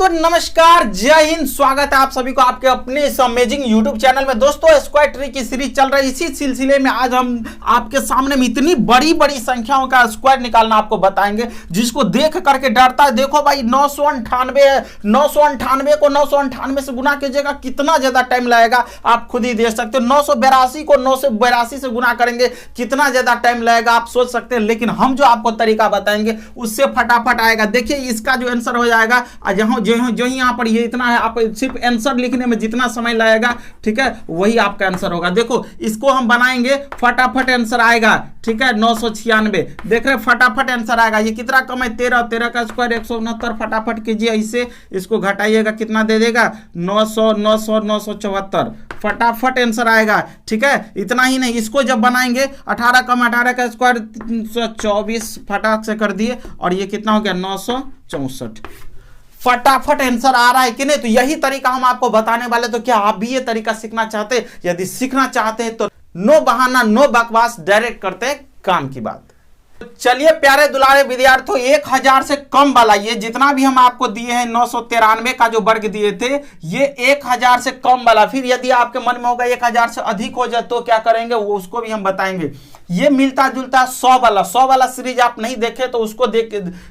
दोस्तों नमस्कार, जय हिंद। स्वागत है आप सभी को आपके अपने इस अमेजिंग यूट्यूब चैनल में। दोस्तों स्क्वायर ट्री की सीरीज चल रही है। इसी सिलसिले में आज हम आपके सामने में इतनी बड़ी बड़ी संख्याओं का स्क्वायर निकालना आपको बताएंगे, जिसको देख करके डरता है। देखो भाई 998 है, 998 को 998 से गुना कीजिएगा, कितना ज्यादा टाइम लगेगा आप खुद ही देख सकते हो। 982 को 982 से गुना करेंगे, कितना ज्यादा टाइम लगेगा आप सोच सकते हैं। लेकिन हम जो आपको तरीका बताएंगे उससे फटाफट आएगा। देखिए इसका जो आंसर हो जाएगा, जो ही यहाँ पर ये इतना है, आप सिर्फ आंसर लिखने में जितना समय लगेगा, ठीक है, वही आपका आंसर होगा। देखो इसको हम बनाएंगे, फटाफट आंसर आएगा, ठीक है। 996 देख रहे, फटाफट आंसर आएगा। ये कितना कम है, 13 का स्क्वायर 169। फटाफट कीजिए, इसे इसको घटाइएगा, कितना दे देगा 900 900 974। फटाफट आंसर आएगा, ठीक है। इतना ही नहीं, इसको जब बनाएंगे 18 कम 18 का स्क्वायर 324, फटाक से कर दिए, और ये कितना हो गया 964। फटाफट आंसर आ रहा है कि नहीं। तो यही तरीका हम आपको बताने वाले। तो क्या आप भी ये तरीका सीखना चाहते हैं? यदि सीखना चाहते हैं तो नो बहाना नो बकवास, डायरेक्ट करते हैं काम की बात। चलिए प्यारे दुलारे विद्यार्थियों, 1000 से कम वाला ये जितना भी हम आपको दिए हैं 993 का जो वर्ग दिए थे, ये 1000 से कम वाला। फिर यदि आपके मन में होगा 1000 से अधिक हो जाए तो क्या करेंगे, वो उसको भी हम बताएंगे। ये मिलता जुलता 100 वाला सीरीज आप नहीं देखे तो उसको देख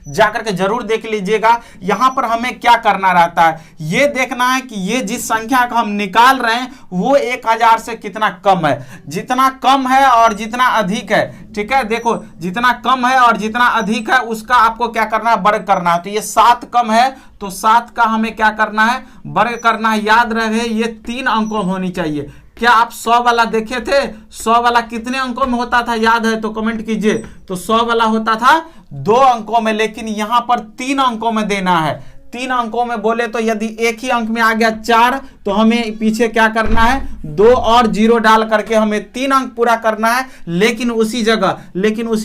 जाकर के जरूर देख लीजिएगा। यहां पर हमें क्या करना रहता है, ये देखना है कि ये जिस संख्या का हम निकाल रहे हैं वो 1000 से कितना कम है। जितना कम है और जितना अधिक है, ठीक है। देखो जितना कम है और जितना अधिक है उसका आपको क्या करना है, वर्ग करना है। तो ये 7 कम है तो 7 का हमें क्या करना है, वर्ग करना है। याद रहे ये 3 अंकों में होनी चाहिए। क्या आप 100 वाला देखे थे? 100 वाला कितने अंकों में होता था, याद है तो कमेंट कीजिए। तो 100 वाला होता था 2 अंकों में, लेकिन यहां पर 3 अंकों में देना है। 3 अंकों में बोले तो यदि एक ही अंक में आ गया 4, तो हमें पीछे क्या करना है, 2 और 0 डाल करके हमें 3 अंक पूरा करना है। लेकिन उसी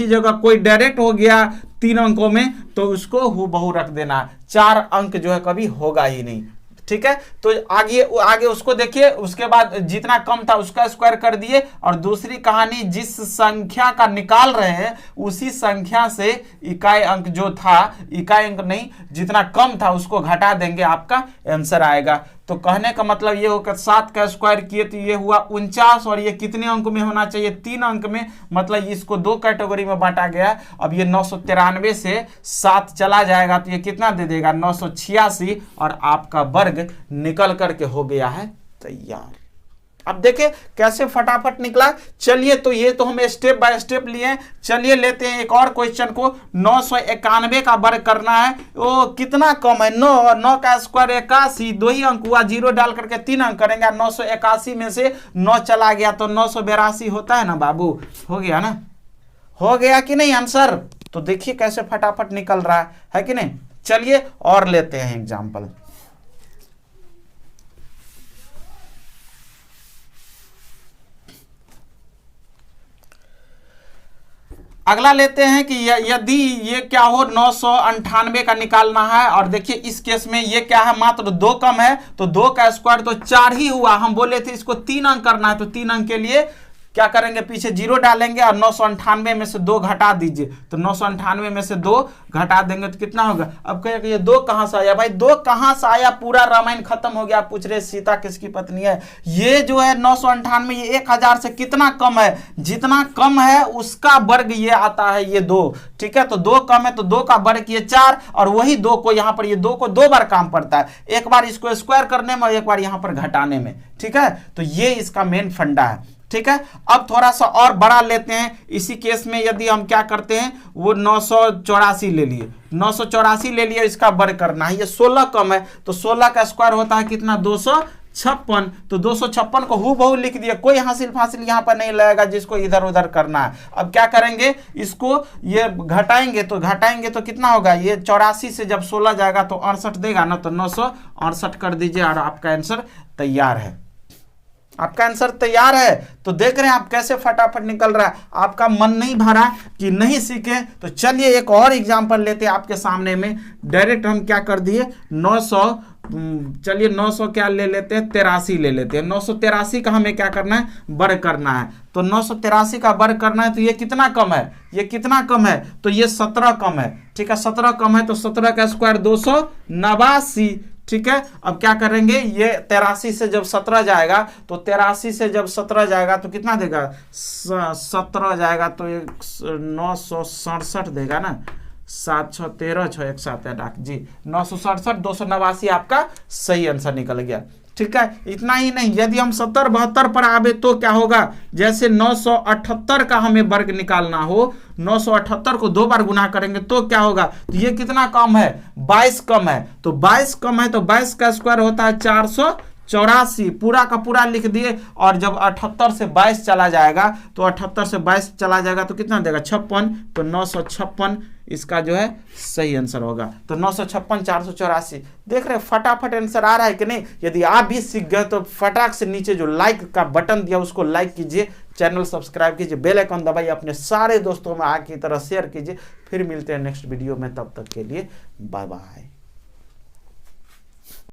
जगह कोई डायरेक्ट हो गया 3 अंकों में तो उसको हूबहू रख देना है। 4 अंक जो है कभी होगा ही नहीं, ठीक है। तो आगे उसको देखिए। उसके बाद जितना कम था उसका स्क्वायर कर दिए, और दूसरी कहानी जिस संख्या का निकाल रहे हैं उसी संख्या से इकाई अंक जो था, इकाई अंक नहीं, जितना कम था उसको घटा देंगे, आपका आंसर आएगा। तो कहने का मतलब ये होकर 7 का स्क्वायर किए तो ये हुआ 49, और ये कितने अंक में होना चाहिए, 3 अंक में। मतलब इसको 2 कैटेगरी में बांटा गया। अब ये 993 से 7 चला जाएगा तो ये कितना दे देगा 986, और आपका वर्ग निकल करके हो गया है तैयार। अब देखें कैसे फटाफट निकला। चलिए तो ये तो हम स्टेप बाय स्टेप लिए। चलिए लेते हैं एक और क्वेश्चन को। 991 का वर्ग करना है। वो कितना कम है, 9 का स्क्वायर 81, 2 ही अंक हुआ, 0 डाल करके 3 अंक करेंगे। 981 में से 9 चला गया तो 982 होता है ना बाबू, हो गया ना, हो गया कि नहीं आंसर। तो देखिए कैसे फटाफट निकल रहा है कि नहीं। चलिए और लेते हैं एग्जाम्पल। अगला लेते हैं कि यदि ये क्या हो 998 का निकालना है, और देखिए इस केस में ये क्या है, मात्र 2 कम है तो 2 का स्क्वायर तो 4 ही हुआ। हम बोले थे इसको 3 अंक करना है, तो 3 अंक के लिए क्या करेंगे, पीछे 0 डालेंगे और 998 में से 2 घटा दीजिए। तो 998 में से 2 घटा देंगे तो कितना होगा। अब कहेंगे ये 2 कहां से आया, भाई 2 कहां से आया, पूरा रामायण खत्म हो गया। पूछ रहे सीता किसकी पत्नी है। ये जो है 998, ये 1000 से कितना कम है, जितना कम है उसका वर्ग ये आता है, ये 2, ठीक है। तो 2 कम है तो 2 का वर्ग ये 4, और वही 2 को यहाँ पर, ये 2 को 2 बार काम पड़ता है, एक बार इसको स्क्वायर करने में और एक बार यहाँ पर घटाने में, ठीक है। तो ये इसका मेन फंडा है, ठीक है। अब थोड़ा सा और बड़ा लेते हैं। इसी केस में यदि हम क्या करते हैं, वो 984 ले लिए, 984 ले लिए, इसका वर्ग करना है। ये 16 कम है तो 16 का स्क्वायर होता है कितना, 256। तो 256 को हूबहू लिख दिया, कोई हासिल फासिल यहाँ पर नहीं लगेगा जिसको इधर उधर करना है। अब क्या करेंगे, इसको ये घटाएंगे तो कितना होगा, ये 84 से जब 16 जाएगा तो 68 देगा ना, तो 968 कर दीजिए और आपका आंसर तैयार है। आपका आंसर तैयार है। तो देख रहे हैं आप कैसे फटाफट निकल रहा है। आपका मन नहीं भरा कि नहीं सीखे, तो चलिए एक और एग्जांपल लेते हैं आपके सामने में। डायरेक्ट हम क्या कर दिए 900, चलिए 900 क्या ले लेते हैं, 83 ले लेते हैं। 983 का हमें क्या करना है, वर्ग करना है। तो 983 का वर्ग करना है तो ये कितना कम है, ये कितना कम है, तो ये 17 कम है, ठीक है। 17 कम है तो 17 का स्क्वायर 289, ठीक है। अब क्या करेंगे, ये 83 से जब 17 जाएगा तो 83 से जब 17 जाएगा तो कितना देगा, 17 जाएगा तो 967 देगा ना, 7 6 13 6 1 7 8 जी 967 289 आपका सही आंसर निकल गया। ठीक है, इतना ही नहीं, यदि हम 70 72 पर आवे तो क्या होगा, जैसे 978 का हमें वर्ग निकालना हो, 978 को 2 बार गुना करेंगे तो क्या होगा, तो ये कितना कम है, 22 कम है, तो 22 कम है तो 22 का स्क्वायर होता है 484, पूरा का पूरा लिख दिए। और जब 78 से 22 चला जाएगा तो 78 से 22 चला जाएगा तो कितना देगा 56, तो 956 इसका जो है सही आंसर होगा। तो 956 484, देख रहे फटाफट आंसर आ रहा है कि नहीं। यदि आप भी सीख गए तो फटाक से नीचे जो लाइक का बटन दिया उसको लाइक कीजिए, चैनल सब्सक्राइब कीजिए, बेल आइकन दबाइए, अपने सारे दोस्तों में आगे की तरह शेयर कीजिए। फिर मिलते हैं नेक्स्ट वीडियो में, तब तक के लिए बाय बाय।